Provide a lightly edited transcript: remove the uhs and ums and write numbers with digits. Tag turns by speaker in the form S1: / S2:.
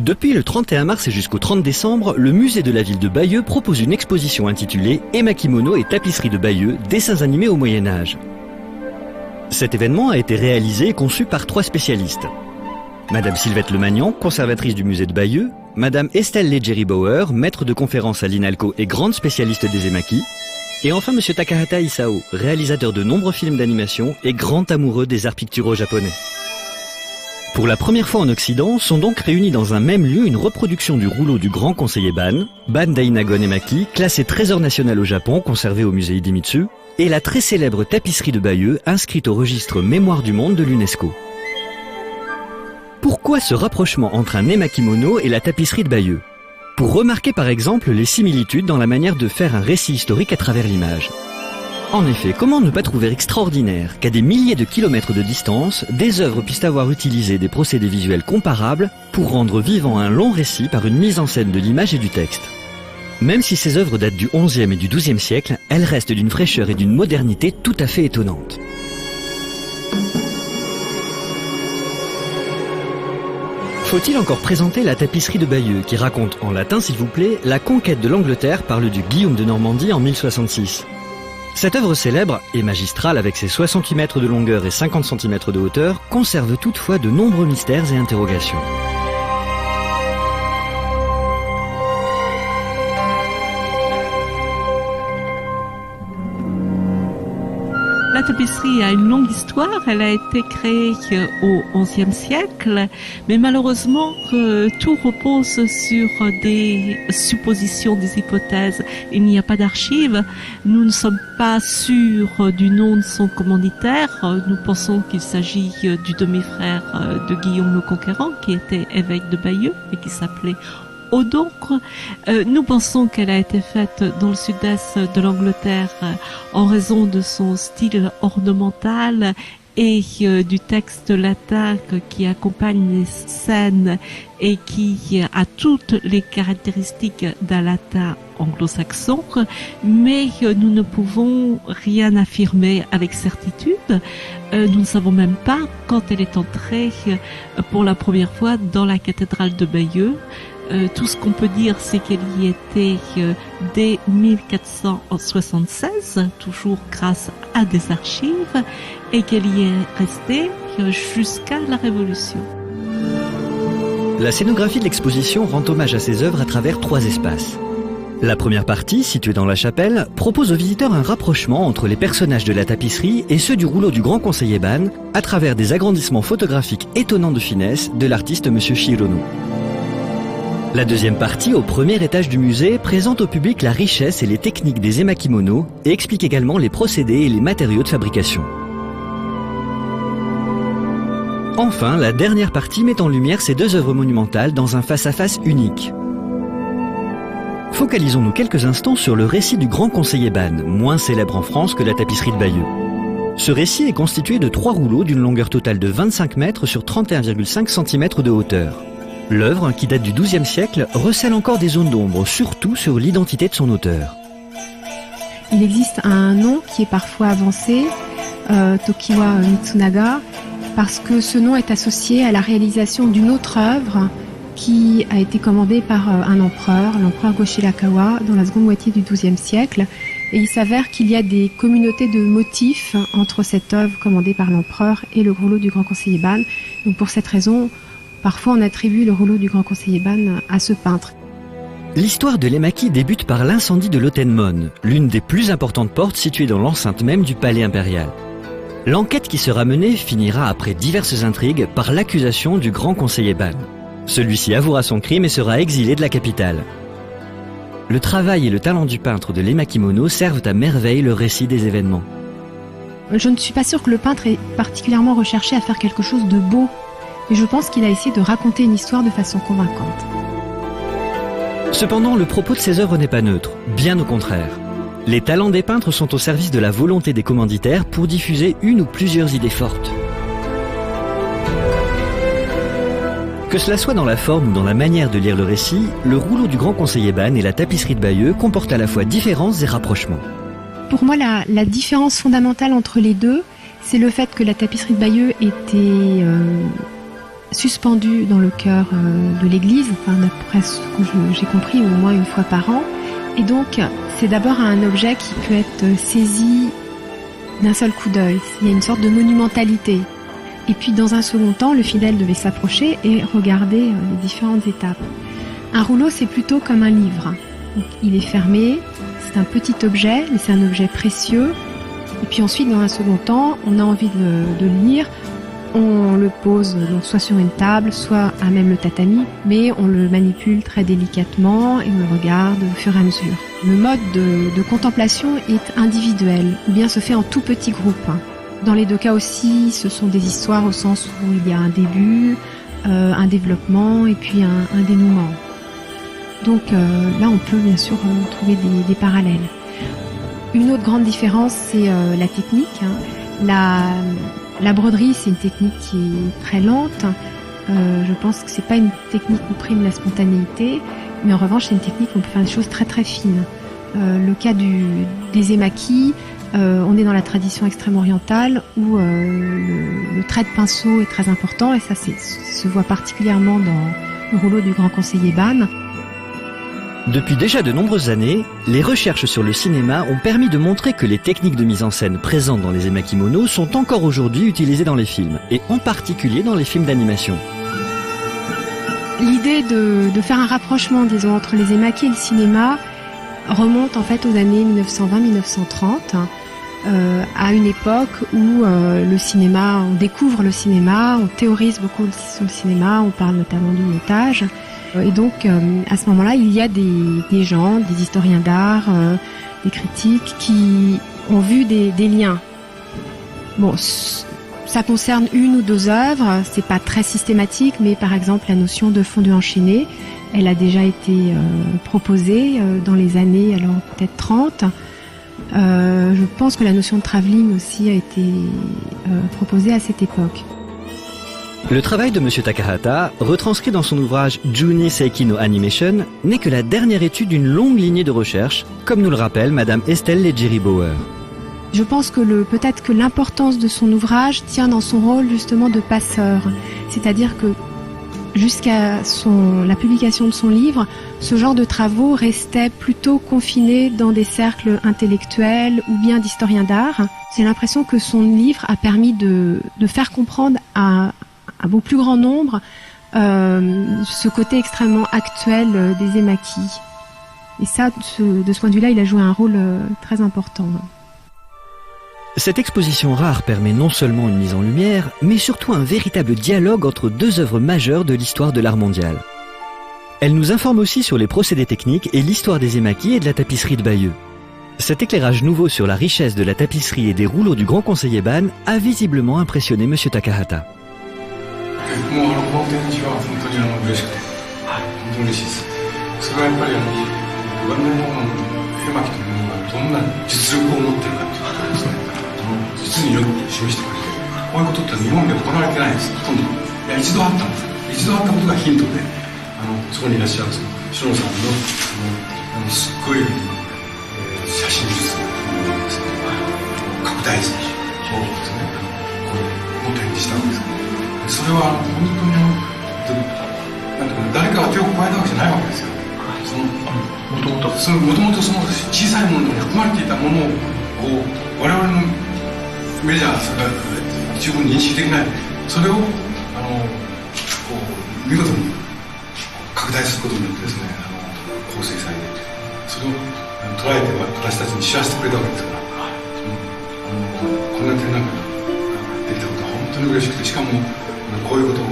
S1: Depuis le 31 mars et jusqu'au 30 décembre, le musée de la ville de Bayeux propose une exposition intitulée « Ema-kimono et tapisserie de Bayeux, dessins animés au Moyen-Âge ». Cet événement a été réalisé et conçu par 3 spécialistes. Madame Sylvette Lemagnan, conservatrice du musée de Bayeux, Madame Estelle Leggeri-Bauer, maître de conférence à l'INALCO et grande spécialiste des emaki, et enfin Monsieur Takahata Isao, réalisateur de nombreux films d'animation et grand amoureux des arts picturaux japonais. Pour la première fois en Occident, sont donc réunis dans un même lieu une reproduction du rouleau du grand conseiller Ban Dainagon Emaki, classé trésor national au Japon, conservé au musée Hidemitsu, et la très célèbre tapisserie de Bayeux, inscrite au registre Mémoire du monde de l'UNESCO. Pourquoi ce rapprochement entre un ema-kimono et la tapisserie de Bayeux? Pour remarquer par exemple les similitudes dans la manière de faire un récit historique à travers l'image. En effet, comment ne pas trouver extraordinaire qu'à des milliers de kilomètres de distance, des œuvres puissent avoir utilisé des procédés visuels comparables pour rendre vivant un long récit par une mise en scène de l'image et du texte. Même si ces œuvres datent du XIe et du XIIe siècle, elles restent d'une fraîcheur et d'une modernité tout à fait étonnantes. Faut-il encore présenter la tapisserie de Bayeux, qui raconte, en latin s'il vous plaît, la conquête de l'Angleterre par le duc Guillaume de Normandie en 1066. Cette œuvre célèbre, et magistrale avec ses 68 mètres de longueur et 50 cm de hauteur, conserve toutefois de nombreux mystères et interrogations.
S2: La tapisserie a une longue histoire, elle a été créée au XIe siècle, mais malheureusement tout repose sur des suppositions, des hypothèses. Il n'y a pas d'archives, nous ne sommes pas sûrs du nom de son commanditaire, nous pensons qu'il s'agit du demi-frère de Guillaume le Conquérant, qui était évêque de Bayeux et qui s'appelait Odoncre. Nous pensons qu'elle a été faite dans le sud-est de l'Angleterre en raison de son style ornemental et du texte latin qui accompagne les scènes et qui a toutes les caractéristiques d'un latin anglo-saxon, mais nous ne pouvons rien affirmer avec certitude. Nous ne savons même pas quand elle est entrée pour la première fois dans la cathédrale de Bayeux. Tout ce qu'on peut dire, c'est qu'elle y était dès 1476, toujours grâce à des archives, et qu'elle y est restée jusqu'à la Révolution.
S1: La scénographie de l'exposition rend hommage à ces œuvres à travers 3 espaces. La première partie, située dans la chapelle, propose aux visiteurs un rapprochement entre les personnages de la tapisserie et ceux du rouleau du grand conseiller Ban, à travers des agrandissements photographiques étonnants de finesse de l'artiste Monsieur Shirono. La deuxième partie, au premier étage du musée, présente au public la richesse et les techniques des ema-kimono et explique également les procédés et les matériaux de fabrication. Enfin, la dernière partie met en lumière ces 2 œuvres monumentales dans un face-à-face unique. Focalisons-nous quelques instants sur le récit du grand conseiller Ban, moins célèbre en France que la tapisserie de Bayeux. Ce récit est constitué de 3 rouleaux d'une longueur totale de 25 mètres sur 31,5 cm de hauteur. L'œuvre, qui date du XIIe siècle, recèle encore des zones d'ombre, surtout sur l'identité de son auteur.
S3: Il existe un nom qui est parfois avancé, Tokiwa Mitsunaga, parce que ce nom est associé à la réalisation d'une autre œuvre qui a été commandée par un empereur, l'empereur Go-Shirakawa, dans la seconde moitié du XIIe siècle. Et il s'avère qu'il y a des communautés de motifs entre cette œuvre commandée par l'empereur et le rouleau du grand conseiller Ban. Donc pour cette raison, parfois on attribue le rouleau du grand conseiller Ban à ce peintre.
S1: L'histoire de l'emaki débute par l'incendie de l'Otenmon, l'une des plus importantes portes situées dans l'enceinte même du palais impérial. L'enquête qui sera menée finira, après diverses intrigues, par l'accusation du grand conseiller Ban. Celui-ci avouera son crime et sera exilé de la capitale. Le travail et le talent du peintre de l'ema-kimono servent à merveille le récit des événements.
S3: Je ne suis pas sûre que le peintre ait particulièrement recherché à faire quelque chose de beau. Et je pense qu'il a essayé de raconter une histoire de façon convaincante.
S1: Cependant, le propos de ces œuvres n'est pas neutre, bien au contraire. Les talents des peintres sont au service de la volonté des commanditaires pour diffuser une ou plusieurs idées fortes. Que cela soit dans la forme ou dans la manière de lire le récit, le rouleau du grand conseiller Ban et la tapisserie de Bayeux comportent à la fois différences et rapprochements.
S3: Pour moi, la différence fondamentale entre les deux, c'est le fait que la tapisserie de Bayeux était suspendu dans le chœur de l'église, enfin, d'après ce que j'ai compris, au moins une fois par an. Et donc, c'est d'abord un objet qui peut être saisi d'un seul coup d'œil. Il y a une sorte de monumentalité. Et puis, dans un second temps, le fidèle devait s'approcher et regarder les différentes étapes. Un rouleau, c'est plutôt comme un livre. Donc, il est fermé, c'est un petit objet, mais c'est un objet précieux. Et puis ensuite, dans un second temps, on a envie de lire. On le pose donc soit sur une table, soit à même le tatami, mais on le manipule très délicatement et on le regarde au fur et à mesure. Le mode de contemplation est individuel, ou bien se fait en tout petit groupe. Dans les deux cas aussi, ce sont des histoires au sens où il y a un début, un développement et puis un dénouement. Donc là, on peut bien sûr trouver des parallèles. Une autre grande différence, c'est la technique. La broderie, c'est une technique qui est très lente. Je pense que c'est pas une technique qui prime la spontanéité, mais en revanche, c'est une technique où on peut faire des choses très très fines. Le cas des emaki, on est dans la tradition extrême-orientale où le trait de pinceau est très important, et ça se voit particulièrement dans le rouleau du grand conseiller Ban.
S1: Depuis déjà de nombreuses années, les recherches sur le cinéma ont permis de montrer que les techniques de mise en scène présentes dans les emakimono sont encore aujourd'hui utilisées dans les films, et en particulier dans les films d'animation.
S3: L'idée de faire un rapprochement, disons, entre les emaki et le cinéma remonte en fait aux années 1920-1930, à une époque où le cinéma, on découvre le cinéma, on théorise beaucoup sur le cinéma, on parle notamment du montage. Et donc, à ce moment-là, il y a des gens, des historiens d'art, des critiques qui ont vu des liens. Bon, ça concerne une ou deux œuvres, c'est pas très systématique, mais par exemple, la notion de fondu enchaîné, elle a déjà été proposée dans les années, alors peut-être 30. Je pense que la notion de travelling aussi a été proposée à cette époque.
S1: Le travail de M. Takahata, retranscrit dans son ouvrage Juni Seiki no Animation, n'est que la dernière étude d'une longue lignée de recherche, comme nous le rappelle Madame Estelle Legiri-Bauer.
S3: Je pense que peut-être que l'importance de son ouvrage tient dans son rôle justement de passeur. C'est-à-dire que jusqu'à la publication de son livre, ce genre de travaux restait plutôt confiné dans des cercles intellectuels ou bien d'historiens d'art. J'ai l'impression que son livre a permis de faire comprendre à beaucoup plus grand nombre ce côté extrêmement actuel des emaki. Et ça, de ce point de vue-là, il a joué un rôle très important.
S1: Cette exposition rare permet non seulement une mise en lumière, mais surtout un véritable dialogue entre deux œuvres majeures de l'histoire de l'art mondial. Elle nous informe aussi sur les procédés techniques et l'histoire des emaki et de la tapisserie de Bayeux. Cet éclairage nouveau sur la richesse de la tapisserie et des rouleaux du grand conseiller Ban a visiblement impressionné M. Takahata.
S4: もうこの展示は本当に嬉しくて、本当に嬉しいです。それはやっぱり我々の絵巻というものがどんな実力を持っているかということですね、実によく示してくれて、こういうことって日本で行われてないです。ほとんど一度あったんです。一度あったことがヒントで、そこにいらっしゃる篠さんのすっごい写真術ですね、拡大図表現ですね、これを展示したわけです。それは本当になんていうか誰かが手を加えたわけじゃないわけですよ。もともとその小さいものに含まれていたものを我々の目じゃそれが十分認識できない。それを見事に拡大することによってですね、構成されてそれを捉えて私たちに知らせてくれたわけですから、こんな展覧会ができたことは本当に嬉しくて、しかもこういうことを